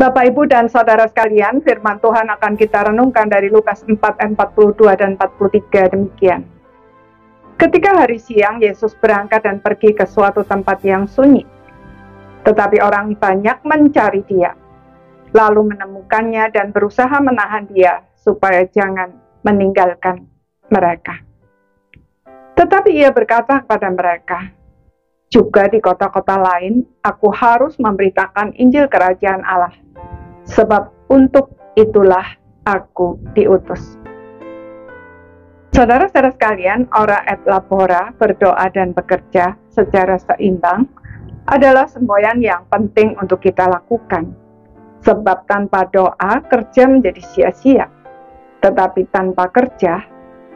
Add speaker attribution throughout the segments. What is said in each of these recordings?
Speaker 1: Bapak, Ibu, dan Saudara sekalian, firman Tuhan akan kita renungkan dari Lukas 4 ayat 42 dan 43 demikian. Ketika hari siang, Yesus berangkat dan pergi ke suatu tempat yang sunyi. Tetapi orang banyak mencari dia, lalu menemukannya dan berusaha menahan dia supaya jangan meninggalkan mereka. Tetapi ia berkata kepada mereka, juga di kota-kota lain, aku harus memberitakan Injil Kerajaan Allah, sebab untuk itulah aku diutus. Saudara-saudara sekalian, ora et labora, berdoa dan bekerja secara seimbang, adalah semboyan yang penting untuk kita lakukan. Sebab tanpa doa, kerja menjadi sia-sia. Tetapi tanpa kerja,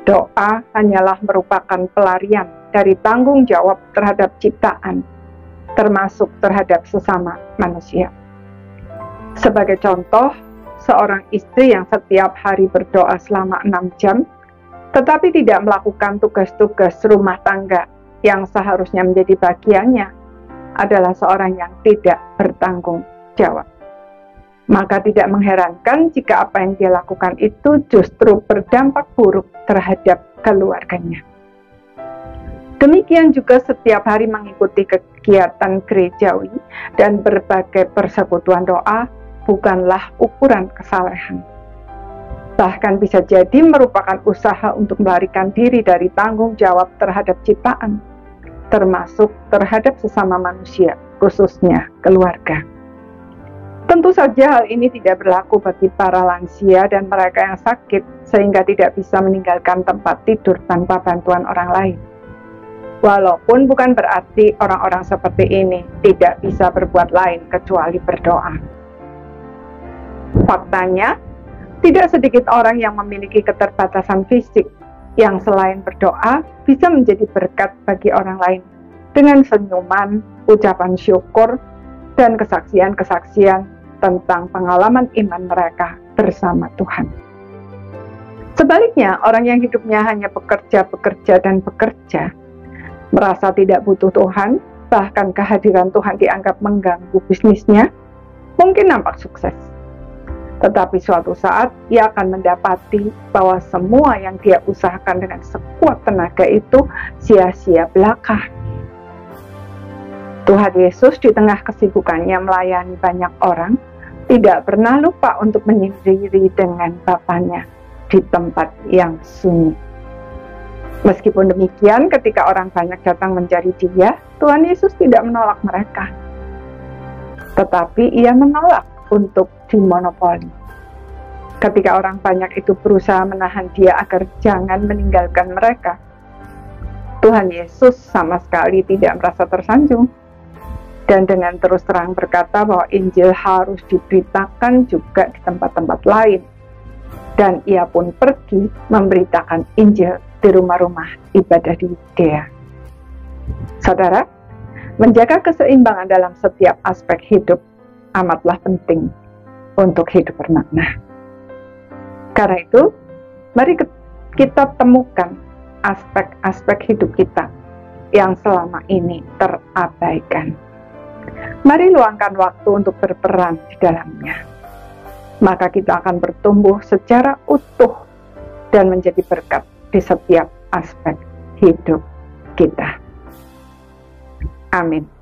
Speaker 1: doa hanyalah merupakan pelarian dari tanggung jawab terhadap ciptaan, termasuk terhadap sesama manusia. Sebagai contoh, seorang istri yang setiap hari berdoa selama 6 jam, tetapi tidak melakukan tugas-tugas rumah tangga yang seharusnya menjadi bagiannya, adalah seorang yang tidak bertanggung jawab. Maka tidak mengherankan jika apa yang dia lakukan itu justru berdampak buruk terhadap keluarganya. Demikian juga setiap hari mengikuti kegiatan gerejawi dan berbagai persekutuan doa bukanlah ukuran kesalehan. Bahkan bisa jadi merupakan usaha untuk melarikan diri dari tanggung jawab terhadap ciptaan, termasuk terhadap sesama manusia, khususnya keluarga. Tentu saja hal ini tidak berlaku bagi para lansia dan mereka yang sakit, sehingga tidak bisa meninggalkan tempat tidur tanpa bantuan orang lain. Walaupun bukan berarti orang-orang seperti ini tidak bisa berbuat lain kecuali berdoa. Faktanya, tidak sedikit orang yang memiliki keterbatasan fisik yang selain berdoa bisa menjadi berkat bagi orang lain dengan senyuman, ucapan syukur, dan kesaksian-kesaksian tentang pengalaman iman mereka bersama Tuhan. Sebaliknya, orang yang hidupnya hanya bekerja, dan bekerja, merasa tidak butuh Tuhan, bahkan kehadiran Tuhan dianggap mengganggu bisnisnya, mungkin nampak sukses. Tetapi suatu saat ia akan mendapati bahwa semua yang dia usahakan dengan sekuat tenaga itu sia-sia belaka. Tuhan Yesus di tengah kesibukannya melayani banyak orang, tidak pernah lupa untuk menyendiri dengan Bapanya di tempat yang sunyi. Meskipun demikian, ketika orang banyak datang mencari dia, Tuhan Yesus tidak menolak mereka. Tetapi ia menolak untuk dimonopoli. Ketika orang banyak itu berusaha menahan dia agar jangan meninggalkan mereka, Tuhan Yesus sama sekali tidak merasa tersanjung. Dan dengan terus terang berkata bahwa Injil harus diberitakan juga di tempat-tempat lain. Dan ia pun pergi memberitakan Injil di rumah-rumah ibadah di Yudea. Saudara, menjaga keseimbangan dalam setiap aspek hidup amatlah penting untuk hidup bermakna. Karena itu, mari kita temukan aspek-aspek hidup kita yang selama ini terabaikan. Mari luangkan waktu untuk berperan di dalamnya. Maka kita akan bertumbuh secara utuh dan menjadi berkat di setiap aspek hidup kita. Amin.